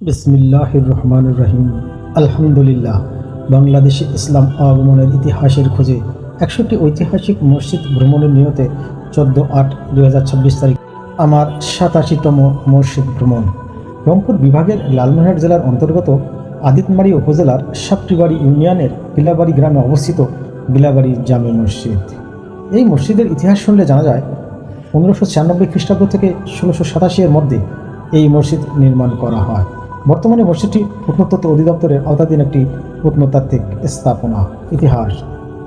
বিসমিল্লাহির রহমানির রহিম। আলহামদুলিল্লাহ। বাংলাদেশে ইসলাম আগমনের ইতিহাসের খোঁজে ১০০টি ঐতিহাসিক মসজিদ ভ্রমণের নিয়তে ১৪/৮/২০২৬ তারিখ আমার ৮৭তম মসজিদ ভ্রমণ। রংপুর বিভাগের লালমনিরহাট জেলার অন্তর্গত আদিতমারী উপজেলার সাপটিবাড়ি ইউনিয়নের বিলাবাড়ি গ্রামে অবস্থিত বিলাবাড়ি জামে মসজিদ। এই মসজিদের ইতিহাস শুনলে জানা যায় ১৫৯৬ খ্রিস্টাব্দ থেকে ১৬৮৭ এর মধ্যে এই মসজিদ নির্মাণ করা হয়। বর্তমানে মসজিদটি প্রত্নতত্ত্ব অধিদপ্তরের আওতাধীন একটি প্রত্নতাত্ত্বিক স্থাপনা। ইতিহাস: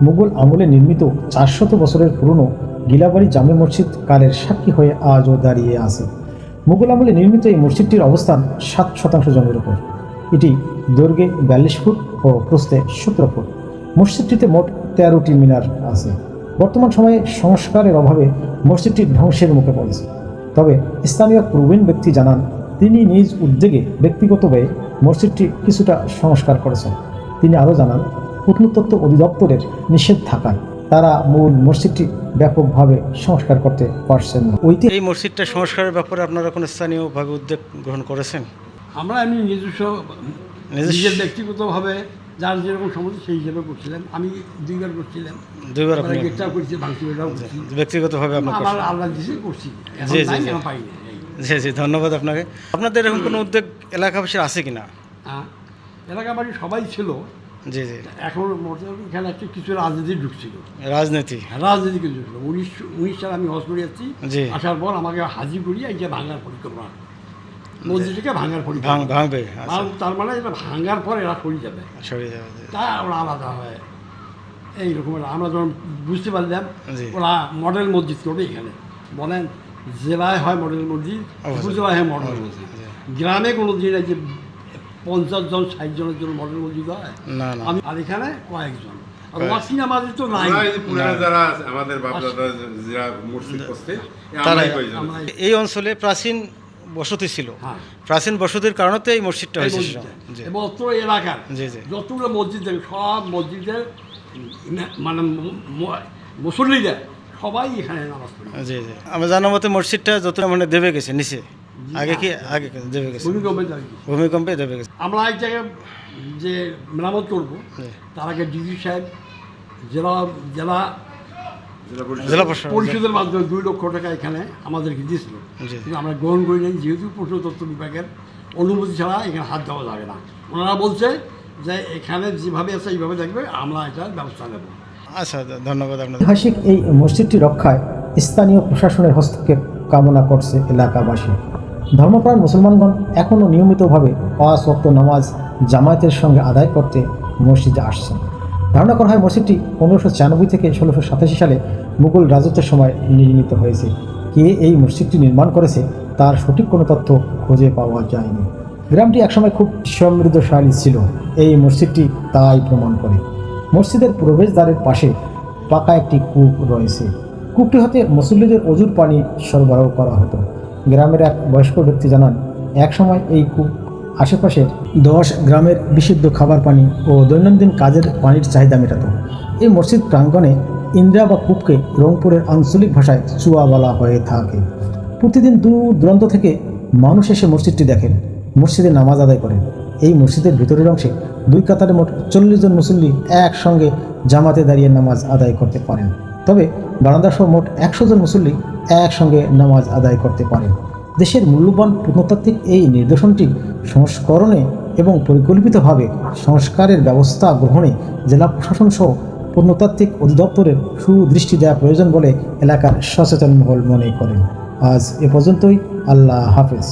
মুঘল আমলে নির্মিত ৪০০ বছরের পুরনো গিলাবাড়ি জামে মসজিদ কালের সাক্ষী হয়ে আজও দাঁড়িয়ে আছে। মুঘল আমলে নির্মিত এই মসজিদটির অবস্থান ৭% জমির উপর। এটি দৈর্ঘ্যে ৪২ ফুট ও প্রস্থে ১৭ ফুট। মসজিদটিতে মোট ১৩টি মিনার আছে। বর্তমান সময়ে সংস্কারের অভাবে মসজিদটি ধ্বংসের মুখে পড়েছে। তবে স্থানীয় প্রবীণ ব্যক্তি জানান, তিনি নিজ উদ্যোগে ব্যক্তিগতভাবে মসজিদটি কিছুটা সংস্কার করেছেন। তিনি আরও জানান, প্রত্নতত্ত্ব অধিদপ্তরের নিষেধ থাকায় তারা মূল মসজিদটি ব্যাপকভাবে সংস্কার করতে পারছেন না। এই মসজিদটা সংস্কারের ব্যাপারে আপনারা কোনো স্থানীয়ভাবে উদ্যোগ গ্রহণ করেছেন? আমরা এমনি নিজের ব্যক্তিগতভাবে যার যেরকম সমস্যা সেই হিসেবে করছিলাম। আমি দুইবার করছিলাম, দুইবার আপনি গেটটাও করছি, ভাঙচিটাও করছি, ব্যক্তিগতভাবে আপনি আমার আল্লাহ দিছে করছি। জি, জি, জি। পাইনি। জি জি, ধন্যবাদ আপনাকে। আপনাদের এরকম কোনো উদ্যোগ এলাকাবাসীর আছে কিনা? এলাকাবাড়ি সবাই ছিল। জি জি। এখন মোটামুটি এখানে একটা কিছু রাজনীতি ঢুকছিল, রাজনীতি কিছু ছিল। ১৯ সালে আমি হজ করে যাচ্ছি, জি। আসার পর আমাকে হাজি করিয়ে এই যে ভাঙার পরিকল্পনা, মসজিদটাকে ভাঙার পরিকল্পনা, ভাঙবে। আচ্ছা, তার মানে এটা ভাঙার পর এরা সরে যাবে, সরিয়ে যাবে। তা ওরা আলাদা হয় এইরকম। আমরা যখন বুঝতে পারলাম জি। ওরা মডেল মসজিদ করবে এখানে। বলেন, জেলায় হয় মডেল মসজিদ, উপজেলায় হয় মডেল মসজিদ। গ্রামে কোনো দিন যে ৫০ জন ৬০ জনের জন্য মডেল মসজিদ হয় না না। আমি আর এখানে কয়েকজন। আর ওয়াসি নামাজি তো নাই। যারা আমাদের বাপ-দাদা যারা মসজিদ করছে তারা আমরা এই অঞ্চলে প্রাচীন বসতি ছিল। হ্যাঁ। প্রাচীন বসতির কারণে তো এই মসজিদটা এই হয়েছে। মসজিদটা। জি এবং অত্র এলাকার জি জি। যতগুলো মসজিদ দেখে সব মসজিদের মানে মুসল্লিরা সবাই এখানে নামাজ পড়ে। জি জি। আমরা জানা মতে মসজিদটা যত মানে দেবে গেছে নিচে, আগে কি আগে দেবে গেছে, ভূমিকম্পে দাঁড়িয়ে ভূমিকম্পে দেবে গেছে। আমরা এক জায়গায় যে মেরামত করবো, জি। তার আগে ডিসি সাহেব জেলা জেলা জেলা প্রশাসন পরিষদের মাধ্যমে ২ লক্ষ টাকা এখানে আমাদেরকে দিয়েছিল, জি। কিন্তু আমরা গ্রহণ করি নাই, যেহেতু প্রত্নতত্ত্ব বিভাগের অনুমতি ছাড়া এখানে হাত দেওয়া যাবে না। ওনারা বলছে যে এখানে যেভাবে আছে এইভাবে দেখবে, আমরা এটার ব্যবস্থা নেব। আচ্ছা, ধন্যবাদ আপনাদের। ঐতিহাসিক এই মসজিদটি রক্ষায় স্থানীয় প্রশাসনের হস্তক্ষেপ কামনা করছে এলাকাবাসী। ধর্মপ্রাণ মুসলমানগণ এখনও নিয়মিতভাবে ৫ ওয়াক্ত নামাজ জামায়াতের সঙ্গে আদায় করতে মসজিদে আসছেন। ধারণা করা হয় মসজিদটি ১৫৯৬ থেকে ১৬৮৭ সালে মুঘল রাজত্বের সময় নির্মিত হয়েছে। কে এই মসজিদটি নির্মাণ করেছে তার সঠিক কোনো তথ্য খুঁজে পাওয়া যায়নি। গ্রামটি একসময় খুব সমৃদ্ধশালী ছিল, এই মসজিদটি তাই প্রমাণ করে। মসজিদের প্রবেশদ্বারের পাশে পাকা একটি কূপ রয়েছে। কূপটি হতে মুসল্লিদের অজুর পানি সরবরাহ করা হতো। গ্রামের এক বয়স্ক ব্যক্তি জানান, একসময় এই কূপ আশেপাশের ১০ গ্রামের বিশুদ্ধ খাবার পানি ও দৈনন্দিন কাজের পানির চাহিদা মেটাত। এই মসজিদ প্রাঙ্গণে ইন্দ্রা বা কূপকে রংপুরের আঞ্চলিক ভাষায় চুয়া বলা হয়ে থাকে। প্রতিদিন দূর দূরান্ত থেকে মানুষ এসে মসজিদটি দেখেন, মসজিদে নামাজ আদায় করেন। এই মসজিদের ভিতরের অংশে ২ কাতারে মোট ৪০ জন মুসল্লি একসঙ্গে জামাতে দাঁড়িয়ে নামাজ আদায় করতে পারেন। তবে বারান্দাসহ মোট ১০০ জন মুসল্লি একসঙ্গে নামাজ আদায় করতে পারেন। দেশের মূল্যবান প্রত্নতাত্ত্বিক এই নিদর্শনটি সংস্করণে এবং পরিকল্পিতভাবে সংস্কারের ব্যবস্থা গ্রহণে জেলা প্রশাসন সহ প্রত্নতাত্ত্বিক অধিদপ্তরের সুদৃষ্টি দেওয়া প্রয়োজন বলে এলাকার সচেতন মহল মনে করেন। আজ এ পর্যন্তই। আল্লাহ হাফেজ।